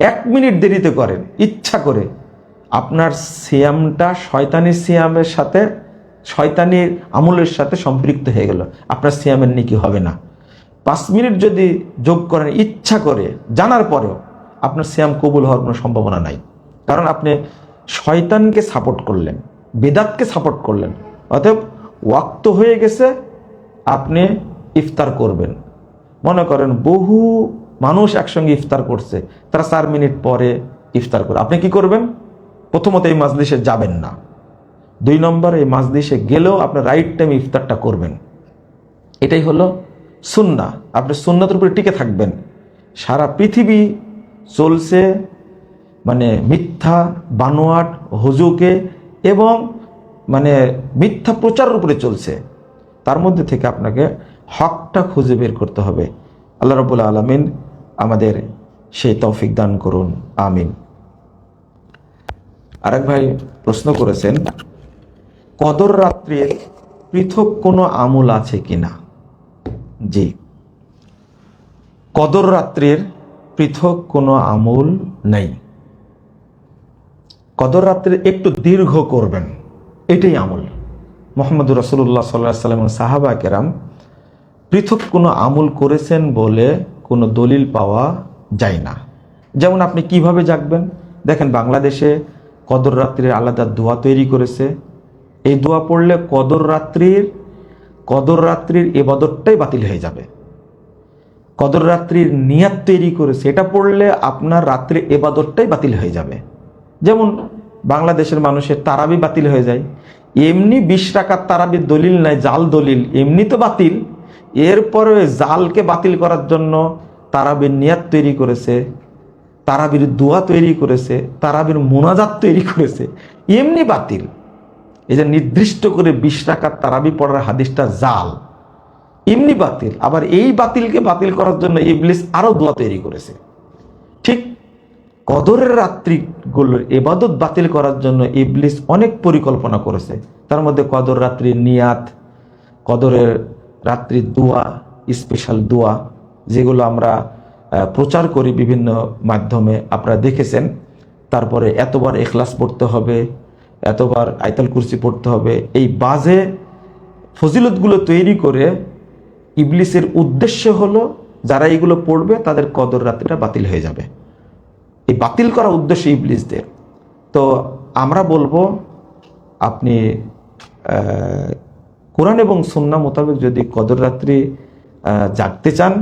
1 মিনিট দেরিতে করেন, ইচ্ছা করে, আপনার সিয়ামটা শয়তানি সিয়ামের সাথে, শয়তানির আমলের সাথে সম্পৃক্ত হয়ে গেল, আপনার সিয়ামের নেকি হবে না। 5 মিনিট যদি যোগ করেন ইচ্ছা করে, জানার পরেও, আপনার সিয়াম কবুল হওয়ার কোনো সম্ভাবনা নাই। কারণ আপনি শয়তানকে সাপোর্ট করলেন, বেদাতকে সাপোর্ট করলেন। অতএব ওয়াক্ত হয়ে গেছে, আপনি ইফতার করবেন। মনে করেন বহু মানুষ একসঙ্গে ইফতার করছে, তারা 4 মিনিট পরে ইফতার করে, আপনি কি করবেন? প্রথমত এই মাজলিসে যাবেন না। 2 নম্বর, এই মাজলিসে গেলেও আপনি রাইট টাইমে ইফতারটা করবেন। এটাই হলো সুন্নাহ। আপনি সুন্নাতের উপরে টিকে থাকবেন। সারা পৃথিবী চলছে মানে মিথ্যা, বানোয়াট, হুজুকে এবং মানে মিথ্যা প্রচারের উপরে চলছে। তার মধ্যে থেকে আপনাকে হকটা খুঁজে বের করতে হবে। আল্লাহ রাব্বুল আলামিন আমাদের সেই তৌফিক দান করুন, আমিন। আরেক ভাই প্রশ্ন করেছেন, কদর রাত্রির পৃথক কোনো আমল আছে কিনা? জি, কদর রাত্রির পৃথক কোনো আমল নেই। কদর রাত্রে একটু দীর্ঘ করবেন, এটাই আমল। মুহাম্মদুর রাসূলুল্লাহ সাল্লাল্লাহু আলাইহি ওয়াসাল্লাম সাহাবা কেরাম পৃথক কোনো আমল করেছেন বলে কোনো দলিল পাওয়া যায় না। যেমন আপনি কিভাবে জাগবেন, দেখেন বাংলাদেশে কদর রাত্রির আলাদা দোয়া তৈরি করেছে। এই দোয়া পড়লে কদর রাত্রির ইবাদতটাই বাতিল হয়ে যাবে। কদর রাত্রির নিয়াত তৈরি করেছে, এটা পড়লে আপনার রাত্রির ইবাদতটাই বাতিল হয়ে যাবে। যেমন বাংলাদেশের মানুষের তারাবি বাতিল হয়ে যায়, এমনি 20 রাকাত তারাবির দলিল নাই, জাল দলিল, এমনি তো বাতিল। এরপরে জালকে বাতিল করার জন্য তারাবির নিয়াত তৈরি করেছে, তারাবির দোয়া তৈরি করেছে, তারাবির মোনাজাত তৈরি করেছে, এমনি বাতিল। এই যে নির্দিষ্ট করে 20 রাকাত তারাবি পড়ার হাদিসটা জাল, এমনি বাতিল। আবার এই বাতিলকে বাতিল করার জন্য ইবলিস আরো দোয়া তৈরি করেছে। ঠিক কদরের রাত্রিগুলোর ইবাদত বাতিল করার জন্য ইবলিস অনেক পরিকল্পনা করেছে। তার মধ্যে কদর রাত্রির নিয়াত, কদরের রাত্রির দোয়া, স্পেশাল দোয়া যেগুলো আমরা প্রচার করি বিভিন্ন মাধ্যমে, আপনারা দেখেছেন। তারপরে এতবার ইখলাস পড়তে হবে, এতবার আয়াতুল কুরসি পড়তে হবে। এই বাজে ফজিলতগুলো তৈরি করে ইবলিসের উদ্দেশ্য হলো যারা এগুলো পড়বে তাদের কদর রাত্রিটা বাতিল হয়ে যাবে। এই বাতিল করা উদ্দেশ্য ইবলিসদের। তো আমরা বলবো আপনি কোরআন এবং সুন্নাহ মোতাবেক যদি কদর রাত্রি জাগতে চান,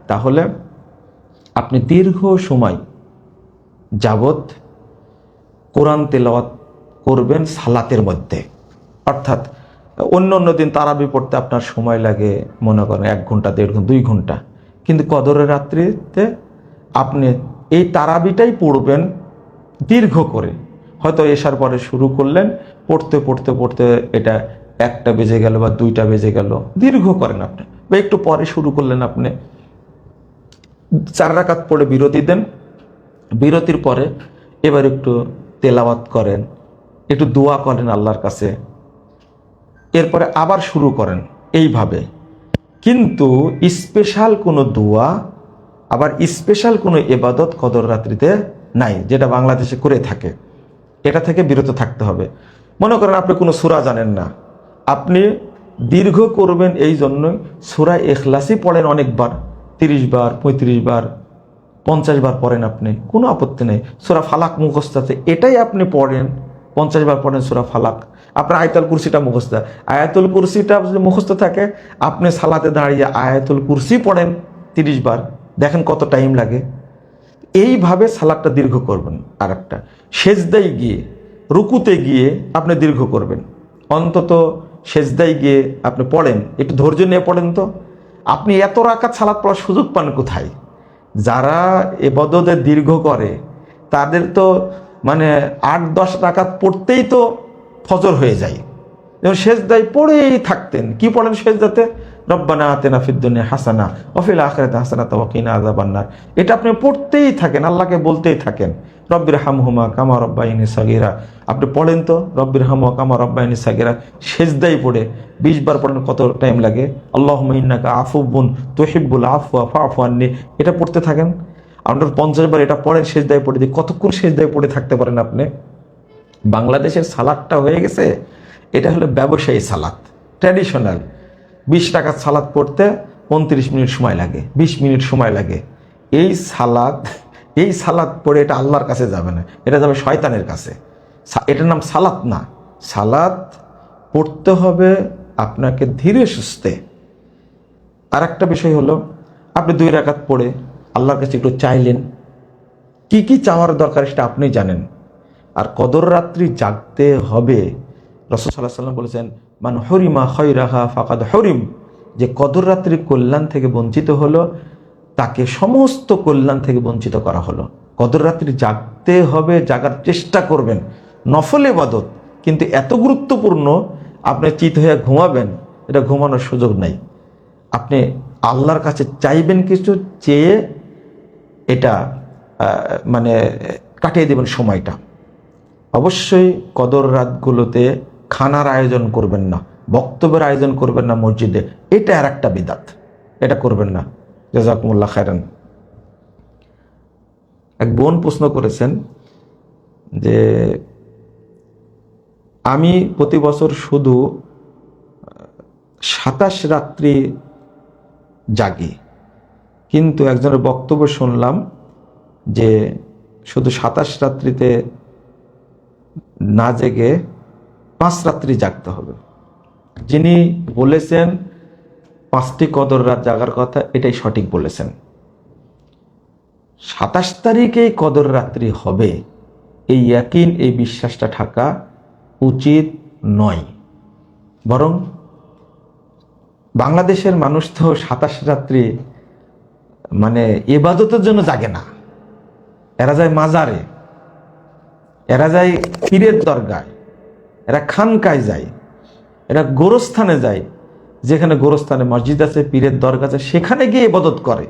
তাহলে আপনি দীর্ঘ সময় যাবত কোরআন তেলাওয়াত করবেন সালাতের মধ্যে। অর্থাৎ অন্য দিন তারাবি পড়তে আপনার সময় লাগে মনে করেন 1 ঘন্টা, 1.5 ঘন্টা, 2 ঘন্টা, কিন্তু কদরের রাত্রিতে আপনি এই তারাবিটাই পড়বেন দীর্ঘ করে। হয়তো এশার পরে শুরু করলেন, পড়তে পড়তে পড়তে এটা 1টা বেজে গেল বা 2টা বেজে গেল, দীর্ঘ করেন আপনি। বা একটু পরে শুরু করলেন, আপনি 4 রাকাত পড়ে বিরতি দেন, বিরতির পরে এবার একটু তেলাওয়াত করেন, একটু দোয়া করেন আল্লাহর কাছে, এরপরে আবার শুরু করেন এইভাবে। কিন্তু স্পেশাল কোনো দোয়া আবার স্পেশাল কোনো ইবাদত কদর রাত্রিতে নাই, যেটা বাংলাদেশে করে থাকে। এটা থেকে বিরত থাকতে হবে। মনে করেন আপনি কোনো সূরা জানেন না, আপনি দীর্ঘ করবেন এই জন্যই সূরা ইখলাসই পড়েন অনেকবার, 30 বার, 35 বার, 50 বার পড়েন, আপনি কোনো আপত্তি নেই। সূরা ফালাক মুখস্থ আছে, এটাই আপনি পড়েন, 50 বার পড়েন সূরা ফালাক। আপনার আয়াতুল কুরসিটা মুখস্থ, আয়াতুল কুরসিটা যদি মুখস্থ থাকে, আপনি সালাতে দাঁড়িয়ে আয়াতুল কুরসি পড়েন 30 বার, দেখেন কত টাইম লাগে। এইভাবে সালাতটা দীর্ঘ করবেন। আর একটা, সেজদায় গিয়ে, রুকুতে গিয়ে আপনি দীর্ঘ করবেন। অন্তত সেজদায় গিয়ে আপনি পড়েন, একটু ধৈর্য নিয়ে পড়েন। তো আপনি এত রাকাত সালাত পড়ার সুযোগ পান কোথায়? যারা ইবাদতে দীর্ঘ করে তাদের তো মানে 8-10 রাকাত পড়তেই তো ফজর হয়ে যায়। যেমন সেজদায় পড়েই থাকতেন। কি পড়েন সেজদাতে? রব্বানা আতিনা ফিদ দুনিয়া হাসানা ওয়া ফিল আখিরাতি হাসানাতাও ওয়া কিনা আযাবান্নার। এটা আপনি পড়তেই থাকেন, আল্লাহকে বলতেই থাকেন, রব্বির হামহুমা কামা রব্বায়ানি সাগীরা। আপনি পড়েন তো রব্বির হামহুমা কামা রব্বায়ানি সাগীরা, সেজদায় পড়ে 20 বার পড়েন, কত টাইম লাগে? আল্লাহুম্মা ইন্নাকা আফুবুন তুহিব্বুল আফওয়া ফা'ফু আন্নি, এটা পড়তে থাকেন। আপনার 50 বার এটা পড়েন সেজদায় পড়ে, দিয়ে কতক্ষণ সেজদায় পড়ে থাকতে পারেন আপনি? বাংলাদেশের সালাদটা হয়ে গেছে, এটা হলো ব্যবসায়ী সালাত, ট্র্যাডিশনাল। 20 রাকাত সালাত পড়তে 29 মিনিট সময় লাগে, 20 মিনিট সময় লাগে। এই সালাত পড়ে এটা আল্লাহর কাছে যাবে না, এটা যাবে শয়তানের কাছে। এটার নাম সালাত না। সালাত পড়তে হবে আপনাকে ধীরে সুস্থে। আর একটা বিষয় হলো, আপনি 2 রাকাত পড়ে আল্লাহর কাছে একটু চাইলেন, কি কি চাওয়ার দরকার সেটা আপনি জানেন। আর কদর রাত্রি জাগতে হবে। রাসূল সাল্লাল্লাহু আলাইহি ওয়াসাল্লাম বলেছেন, মান হরিমা খায়রাহা ফাকাদ হরিম, যে কদর রাত্রির কল্যাণ থেকে বঞ্চিত হলো তাকে সমস্ত কল্যাণ থেকে বঞ্চিত করা হলো। কদর রাত্রি জাগতে হবে, জাগার চেষ্টা করবেন, নফল ইবাদত, কিন্তু এত গুরুত্বপূর্ণ আপনি চিত হয়ে ঘুমাবেন, এটা ঘুমানোর সুযোগ নাই। আপনি আল্লাহর কাছে চাইবেন, কিছু চেয়ে এটা মানে কাটিয়ে দেবেন সময়টা। অবশ্যই কদর রাতগুলোতে খানার আয়োজন করবেন না, বক্তব্যের আয়োজন করবেন না মসজিদে, এটা আর একটা বিদাত, এটা করবেন না। জাযাকুমুল্লাহ খায়রান। এক বোন প্রশ্ন করেছেন যে আমি প্রতি বছর শুধু 27 রাত্রি জাগি, কিন্তু একজনের বক্তব্য শুনলাম যে শুধু 27 রাত্রিতে না জেগে 5 রাত্রি জাগতে হবে। যিনি বলেছেন 5টি কদর রাত জাগার কথা, এটাই সঠিক বলেছেন। 27 তারিখেই কদর রাত্রি হবে, এই ইয়াকিন, এই বিশ্বাসটা থাকা উচিত নয়। বরং বাংলাদেশের মানুষ তো 27 রাত্রি মানে ইবাদতের জন্য জাগে না, এরা যায় মাজারে, এরা যায় পীরের দরগায়, এরা খানকায় যায়, এরা গোরস্থানে যায়, যেখানে গোরস্থানে মসজিদ আছে, পীরের দরগা আছে, সেখানে গিয়ে ইবাদত করে।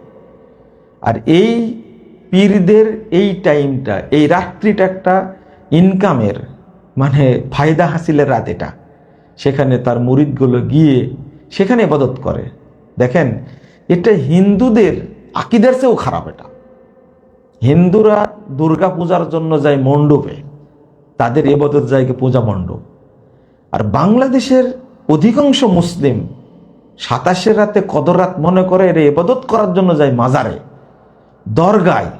আর এই পীরদের এই টাইমটা, এই রাত্রিটা একটা ইনকামের মানে ফায়দা হাসিলের রাত এটা। সেখানে তার মুরিদগুলো গিয়ে সেখানে ইবাদত করে। দেখেন, এটা হিন্দুদের আকীদার চেয়েও খারাপ। এটা হিন্দুরা দুর্গা পূজার জন্য যায় মণ্ডপে, তাদের ইবাদত জায়গা পূজা মণ্ডপ। আর বাংলাদেশের অধিকাংশ মুসলিম 27 রাতে কদর রাত মনে করে এরা ইবাদত করার জন্য যায় মাজারে, দরগায়,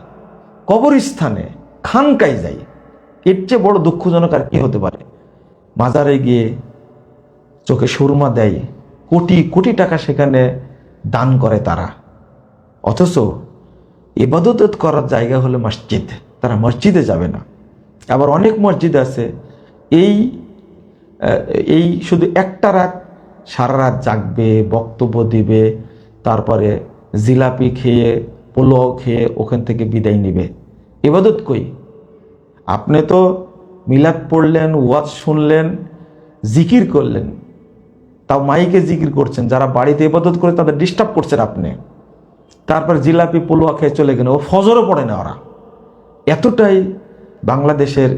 কবরস্থানে, খানকায় যায়। এর চেয়ে বড় দুঃখজনক আর কি হতে পারে? মাজারে গিয়ে চোখে সুরমা দেয়, কোটি কোটি টাকা সেখানে দান করে তারা, অথচ ইবাদত করার জায়গা হলো মসজিদ, তারা মসজিদে যাবে না। আবার অনেক মসজিদ আছে এই এই শুধু একটা রাত সারা রাত জাগবে, বক্তব্য দিবে, তারপরে জিলাপি খেয়ে, পোলাও খেয়ে ওখান থেকে বিদায় নিবে। ইবাদত কই? আপনি তো মিলাদ পড়লেন, ওয়াজ শুনলেন, জিকির করলেন, তাও মাইকে জিকির করছেন, যারা বাড়িতে ইবাদত করে তাদের ডিস্টার্ব করছেন আপনি। তারপর জিলাপি পোলোয়া খেয়ে চলে গেলেন, ও ফজরও পড়ে না ওরা। এতটাই বাংলাদেশের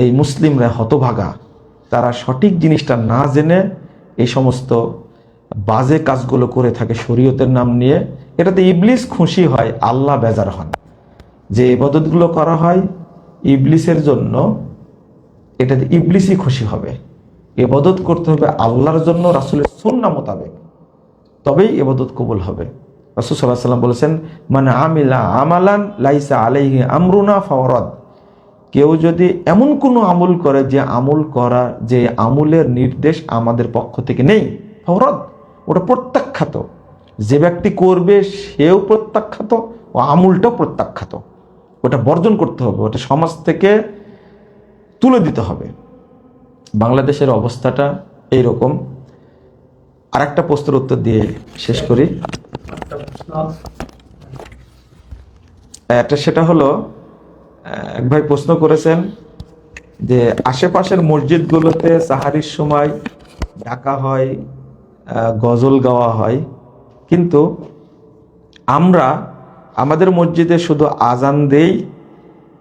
এই মুসলিমরা হতভাগা, তারা সঠিক জিনিসটা না জেনে এই সমস্ত বাজে কাজগুলো করে থাকে শরীয়তের নাম নিয়ে। এটাতে ইবলিস খুশি হয়, আল্লাহ বেজার হন। যে ইবাদতগুলো করা হয় ইবলিসের জন্য, এটাতে ইবলিসই খুশি হবে। ইবাদত করতে হবে আল্লাহর জন্য, রাসূলের সুন্নাহ মোতাবেক, তবেই ইবাদত কবুল হবে। রাসূল সাল্লাল্লাহু আলাইহি ওয়াসাল্লাম বলেছেন, মান আমিলা আমালান লাইসা আলাইহি আমরুনা ফাওরাদ। কেউ যদি এমন কোনো আমল করে যে আমল করা, যে আমলের নির্দেশ আমাদের পক্ষ থেকে নেই, ফাওরাদ, ওটা প্রত্যাখ্যাত। যে ব্যক্তি করবে সেও প্রত্যাখ্যাত, ও আমলটাও প্রত্যাখ্যাত। ওটা বর্জন করতে হবে, ওটা সমাজ থেকে তুলে দিতে হবে। বাংলাদেশের অবস্থাটা এইরকম। আর একটা প্রশ্নের উত্তর দিয়ে শেষ করি। সেটা হলো, এক ভাই প্রশ্ন করেছেন যে আশেপাশের মসজিদগুলোতে সাহারির সময় ডাকা হয়, গজল গাওয়া হয়, কিন্তু আমরা আমাদের মসজিদে শুধু আজান দেই,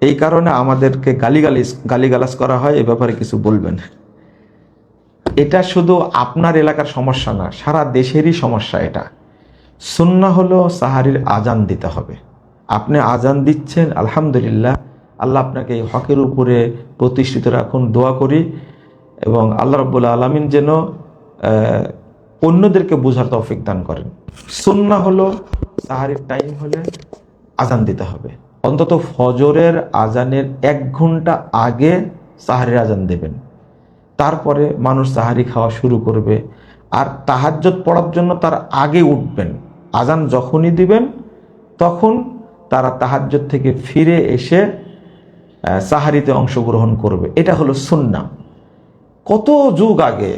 এই কারণে আমাদেরকে গালিগালাজ করা হয়। এ ব্যাপারে কিছু বলবেন? এটা শুধু আপনার এলাকার সমস্যা না, সারা দেশেরই সমস্যা এটা। সুন্নাহ হলো সাহারির আজান দিতে হবে। আপনি আজান দিচ্ছেন, আলহামদুলিল্লাহ, আল্লাহ আপনাকে এই হকের উপরে প্রতিষ্ঠিত রাখুন, দোয়া করি। এবং আল্লাহ রাব্বুল আলামিন যেন অন্যদেরকে বোঝার তৌফিক দান করেন। সুন্নাহ হলো সাহারির টাইম হলে আজান দিতে হবে। অন্তত ফজরের আজানের 1 ঘন্টা আগে সাহারির আজান দেবেন, তারপরে মানুষ সাহারি খাওয়া শুরু করবে। আর তাহাজ্জুদ পড়ার জন্য তার আগে উঠবেন। আজান যখনই দিবেন তখন তারা তাহাজ্জুদ থেকে ফিরে এসে সাহারিতে অংশগ্রহণ করবে। এটা হলো সুন্নাহ। কত যুগ আগে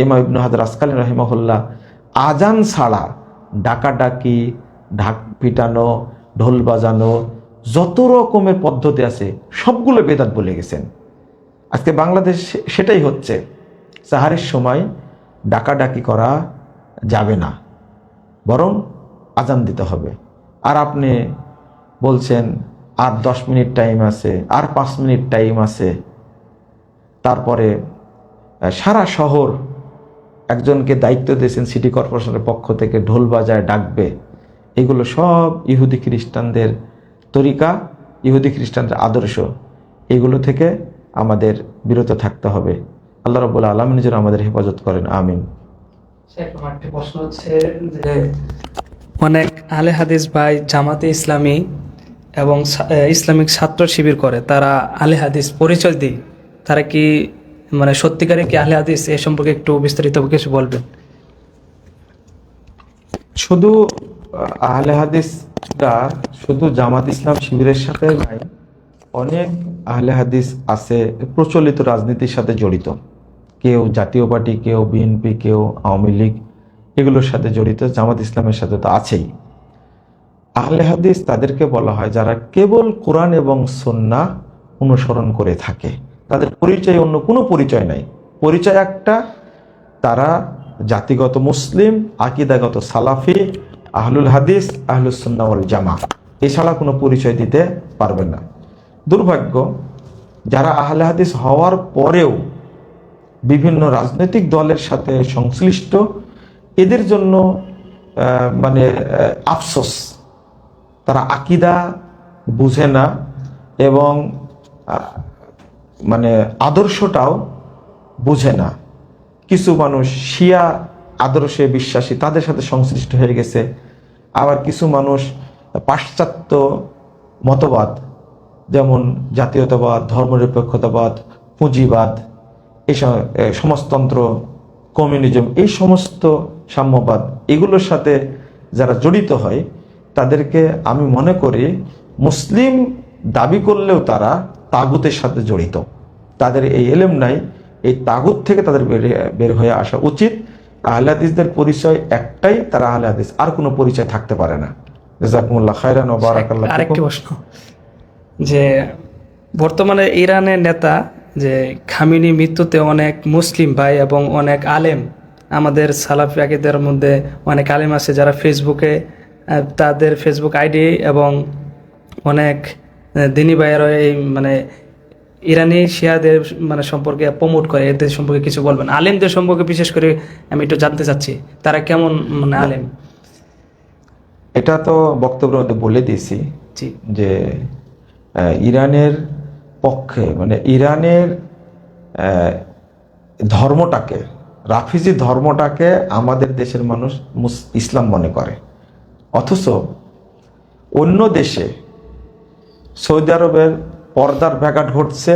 ইমাম ইবনে হাজার আসকালানী রাহিমাহুল্লাহ আজান ছাড়া ডাকাডাকি, ঢাক পিটানো, ঢোল বাজানো, যত রকমের পদ্ধতি আছে সবগুলো বেদাত বলে গেছেন। আজকে বাংলাদেশ সেটাই হচ্ছে। সাহারির সময় ডাকাডাকি করা যাবে না, বরং আজান দিতে হবে। আর আপনি বলছেন আর 10 মিনিট টাইম আছে, আর 5 মিনিট টাইম আছে। তারপরে সারা শহর একজনকে দায়িত্ব দিয়েছেন সিটি কর্পোরেশনের পক্ষ থেকে, ঢোল বাজায় ডাকবে। এগুলো সব ইহুদি খ্রিস্টানদের তরিকা, ইহুদি খ্রিস্টানদের আদর্শ। এগুলো থেকে আমাদের বিরত থাকতে হবে। আল্লাহ রাব্বুল আলামিন যেন আমাদের হেফাজত করেন, আমিন। আমার একটা প্রশ্ন হচ্ছে যে অনেক আহলে হাদিস ভাই জামাতে ইসলামী এবং ইসলামিক ছাত্র শিবির করে, তারা আহলে হাদিস পরিচয় দেয়, তারা কি মানে সত্যিকারে কি আহলে হাদিস? এ সম্পর্কে একটু বিস্তারিত কিছু বলবেন। শুধু আহলে হাদিসরা শুধু জামাত ইসলাম শিবিরের সাথে নাই, অনেক আহলে হাদিস আছে প্রচলিত রাজনীতির সাথে জড়িত। কেউ জাতীয় পার্টি, কেউ বিএনপি, কেউ আওয়ামী লীগ, এগুলোর সাথে জড়িত। জামাত ইসলামের সাথে তো আছেই। আহলে হাদিস তাদেরকে বলা হয় যারা কেবল কোরআন এবং সুন্নাহ অনুসরণ করে থাকে। তাদের পরিচয় অন্য কোনো পরিচয় নাই। পরিচয় একটা, তারা জাতিগত মুসলিম, আকীদাগত সালাফি, আহলুল হাদিস, আহলুস সুন্নাহ ওয়াল জামাত, এছাড়া কোনো পরিচয় দিতে পারবেন না। দুর্ভাগ্য, যারা আহলে হাদিস হওয়ার পরেও বিভিন্ন রাজনৈতিক দলের সাথে সংশ্লিষ্ট, এদের জন্য আফসোস, তারা আকীদা বুঝে না এবং আদর্শটাও বুঝে না। কিছু মানুষ শিয়া আদর্শে বিশ্বাসী, তাদের সাথে সংশ্লিষ্ট হয়ে গেছে। আবার কিছু মানুষ পাশ্চাত্য মতবাদ, যেমন জাতীয়তাবাদ, ধর্মনিরপেক্ষতাবাদ, পুঁজিবাদ, এই সমাজতন্ত্র, কমিউনিজম, এই সমস্ত সাম্যবাদ, এগুলোর সাথে যারা জড়িত হয়, তাদেরকে আমি মনে করি মুসলিম দাবি করলেও তারা তাগুতের সাথে জড়িত। তাদের এই এলেম নাই, এই তাগুত থেকে তাদের বের হয়ে আসা উচিত। আহলে হাদিসদের পরিচয় একটাই, তারা আহলে হাদিস, আর কোনো পরিচয় থাকতে পারে না। জাযাকুমুল্লাহ খায়রান ওয়া বারাকাল্লাহু ফিকুম। আরেকটি প্রশ্ন, যে বর্তমানে ইরানের নেতা যে খামেনি মৃত্যুতে অনেক মুসলিম ভাই এবং অনেক আলেম, আমাদের সালাফি আকীদার মধ্যে অনেক আলেম আছে যারা ফেসবুকে তাদের ফেসবুক আইডি এবং অনেক দিনী ভাইয়েরা এই ইরানি শিয়াদের সম্পর্কে প্রমোট করে, এদের সম্পর্কে কিছু বলবেন। আলেমদের সম্পর্কে বিশেষ করে আমি একটু জানতে চাচ্ছি, তারা কেমন আলেম? এটা তো বক্তব্যের মধ্যে বলে দিয়েছি জি, যে ইরানের পক্ষে, ইরানের ধর্মটাকে, রাফিজি ধর্মটাকে আমাদের দেশের মানুষ ইসলাম মনে করে। অথচ অন্য দেশে, সৌদি আরবের পর্দার ব্যাঘাত ঘটছে,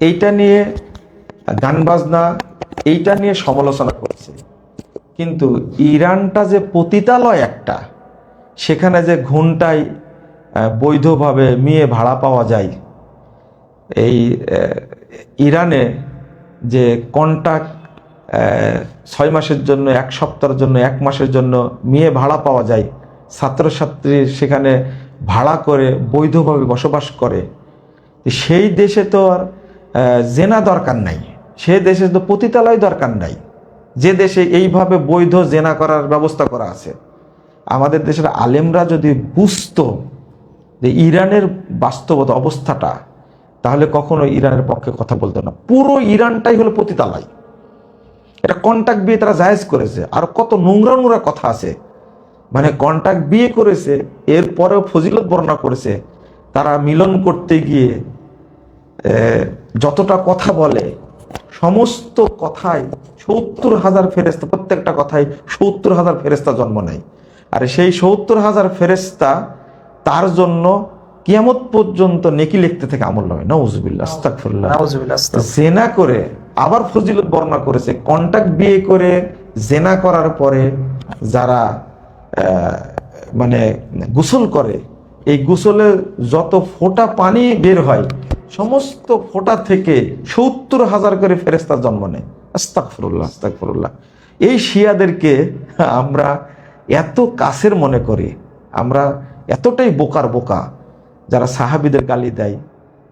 এইটা নিয়ে গান বাজনা, এইটা নিয়ে সমালোচনা করছে। কিন্তু ইরানটা যে পতিতালয় একটা, সেখানে যে ঘন্টায় বৈধভাবে মেয়ে ভাড়া পাওয়া যায়, এই ইরানে যে কন্ট্রাক্ট 6 মাসের জন্য, 1 সপ্তাহের জন্য, 1 মাসের জন্য মেয়ে ভাড়া পাওয়া যায়, ছাত্রছাত্রী সেখানে ভাড়া করে বৈধভাবে বসবাস করে, সেই দেশে তো আর জেনা দরকার নাই, সে দেশে তো পতিতালয় দরকার নাই, যে দেশে এইভাবে বৈধ জেনা করার ব্যবস্থা করা আছে। আমাদের দেশের আলেমরা যদি বুঝতো যে ইরানের বাস্তবতা অবস্থাটা, তাহলে কখনো ইরানের পক্ষে কথা বলতো না। পুরো ইরানটাই হলো পতিতালয়। এটা কন্ট্রাক্ট বিয়ে তারা জায়েজ করেছে, আর কত নোংরা নোংরা কথা আছে। কন্ট্রাক্ট বিয়ে করেছে, এরপরেও ফজিলত বর্ণনা করেছে। তারা মিলন করতে গিয়ে যতটা কথা বলে, সমস্ত কথায় 70,000 ফেরেশতা, প্রত্যেকটা কথায় 70,000 ফেরেশতা জন্ম নেয়। আর সেই 70,000 ফেরেশতা তার জন্য কিয়ামত পর্যন্ত নেকি লিখতে থেকে আমল নয়। নাউজুবিল্লাহ, আস্তাগফিরুল্লাহ। জেনা করে আবার ফজিলত বর্ণনা করেছে। কন্ট্রাক্ট বিয়ে করে জেনা করার পরে যারা গোসল করে, এই গোসলে যত ফোঁটা পানি বের হয়, সমস্ত ফোঁটা থেকে 70,000 করে ফেরেশতা জন্ম নেয়। আস্তাগফিরুল্লাহ, আস্তাগফিরুল্লাহ। এই শিয়াদেরকে আমরা এত কাছের মনে করি, আমরা এতটাই বোকার বোকা, যারা সাহাবীদের গালি দেয়,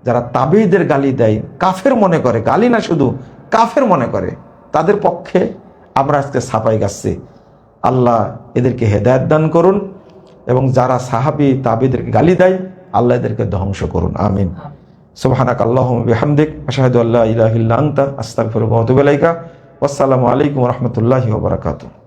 যারা তাবেঈদের গালি দেয়, কাফের মনে করে, গালি না শুধু কাফের মনে করে, তাদের পক্ষে আমরা আজকে ছাপাই গাচ্ছি। আল্লাহ এদেরকে হেদায়েত দান করুন, এবং যারা সাহাবী তাবেঈদেরকে গালি দেয়, আল্লাহ এদেরকে ধ্বংস করুন, আমিন। সুবহানাক আল্লাহুম্মা বিহামদিক, আশহাদু আল্লা ইলাহা ইল্লা আনতা, আস্তাগফিরুকা ওয়া আতুবু ইলাইকা। ওয়াসসালামু আলাইকুম ওয়া রাহমাতুল্লাহি ওয়া বারাকাতুহু।